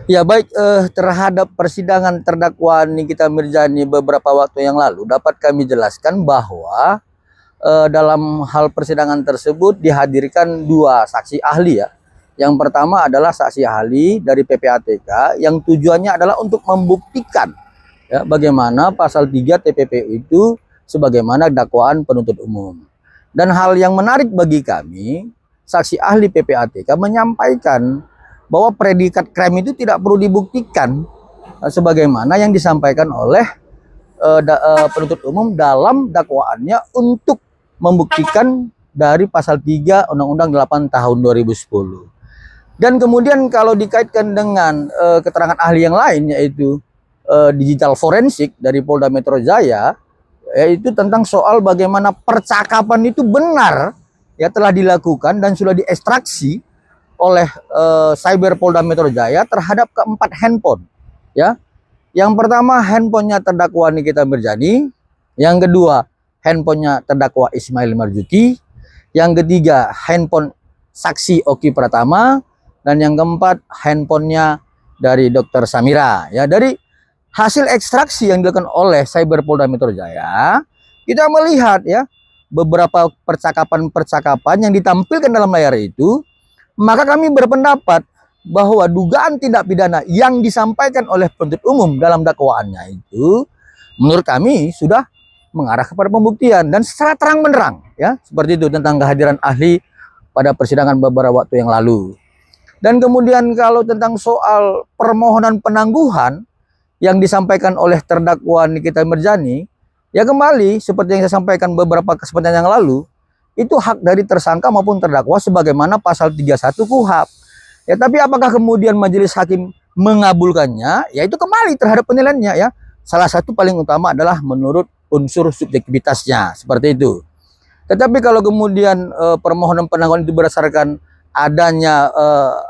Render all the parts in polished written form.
Ya baik, terhadap persidangan terdakwa Nikita Mirzani beberapa waktu yang lalu dapat kami jelaskan bahwa dalam hal persidangan tersebut dihadirkan dua saksi ahli ya. Yang pertama adalah saksi ahli dari PPATK yang tujuannya adalah untuk membuktikan ya bagaimana pasal 3 TPPU itu sebagaimana dakwaan penuntut umum. Dan hal yang menarik bagi kami, saksi ahli PPATK menyampaikan bahwa predikat krime itu tidak perlu dibuktikan sebagaimana yang disampaikan oleh penuntut umum dalam dakwaannya untuk membuktikan dari pasal 3 Undang-Undang 8 tahun 2010. Dan kemudian kalau dikaitkan dengan keterangan ahli yang lain yaitu digital forensik dari Polda Metro Jaya, yaitu tentang soal bagaimana percakapan itu benar ya telah dilakukan dan sudah diekstraksi oleh Cyber Polda Metro Jaya terhadap keempat handphone ya. Yang pertama handphonenya terdakwa Nikita Mirzani, yang kedua handphonenya terdakwa Ismail Marzuki, yang ketiga handphone saksi Oki Pratama, dan yang keempat handphonenya dari Dr. Samira. Ya, dari hasil ekstraksi yang dilakukan oleh Cyber Polda Metro Jaya, kita melihat ya beberapa percakapan-percakapan yang ditampilkan dalam layar itu, maka kami berpendapat bahwa dugaan tindak pidana yang disampaikan oleh penuntut umum dalam dakwaannya itu menurut kami sudah mengarah kepada pembuktian dan secara terang benderang ya, seperti itu tentang kehadiran ahli pada persidangan beberapa waktu yang lalu. Dan kemudian kalau tentang soal permohonan penangguhan yang disampaikan oleh terdakwa Nikita Mirzani, ya kembali seperti yang saya sampaikan beberapa kesempatan yang lalu, itu hak dari tersangka maupun terdakwa sebagaimana pasal 31 KUHP. Ya, tapi apakah kemudian majelis hakim mengabulkannya? Ya itu kembali terhadap penilaiannya ya. Salah satu paling utama adalah menurut unsur subjektivitasnya, seperti itu. Tetapi kalau kemudian permohonan penangguhan itu berdasarkan adanya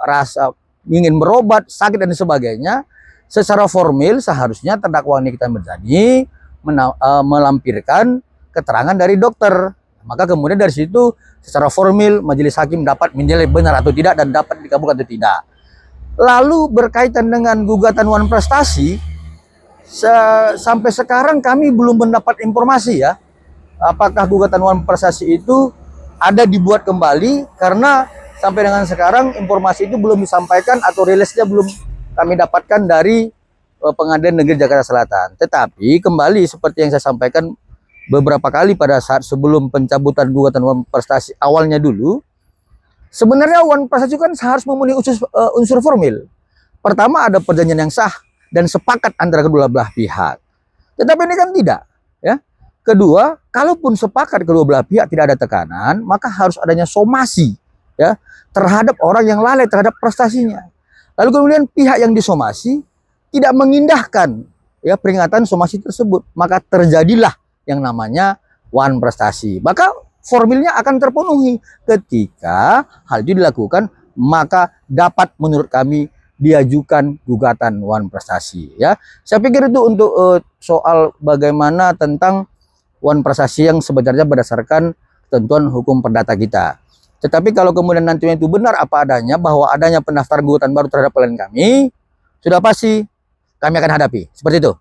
rasa ingin berobat, sakit dan sebagainya, secara formil seharusnya terdakwa Nikita Mirzani melampirkan keterangan dari dokter. Maka kemudian dari situ secara formil majelis hakim dapat menilai benar atau tidak dan dapat dikabulkan atau tidak. Lalu berkaitan dengan gugatan Wan Prestasi, sampai sekarang kami belum mendapat informasi ya, apakah gugatan Wan Prestasi itu ada dibuat kembali, karena sampai dengan sekarang informasi itu belum disampaikan atau rilisnya belum kami dapatkan dari Pengadilan Negeri Jakarta Selatan. Tetapi kembali seperti yang saya sampaikan beberapa kali pada saat sebelum pencabutan gugatan Wan Prestasi awalnya dulu, sebenarnya Wan Prestasi kan harus memenuhi unsur formil. Pertama ada perjanjian yang sah dan sepakat antara kedua belah pihak. Tetapi ini kan tidak, ya. Kedua, kalaupun sepakat kedua belah pihak tidak ada tekanan, maka harus adanya somasi, ya, terhadap orang yang lalai terhadap prestasinya. Lalu kemudian pihak yang disomasi tidak mengindahkan ya peringatan somasi tersebut, maka terjadilah yang namanya Wan Prestasi. Maka formilnya akan terpenuhi ketika hal itu dilakukan, maka dapat menurut kami diajukan gugatan Wan Prestasi ya. Saya pikir itu untuk soal bagaimana tentang Wan Prestasi yang sebenarnya berdasarkan ketentuan hukum perdata kita. Tetapi kalau kemudian nantinya itu benar apa adanya bahwa adanya pendaftaran gugatan baru terhadap klien kami, sudah pasti kami akan hadapi. Seperti itu.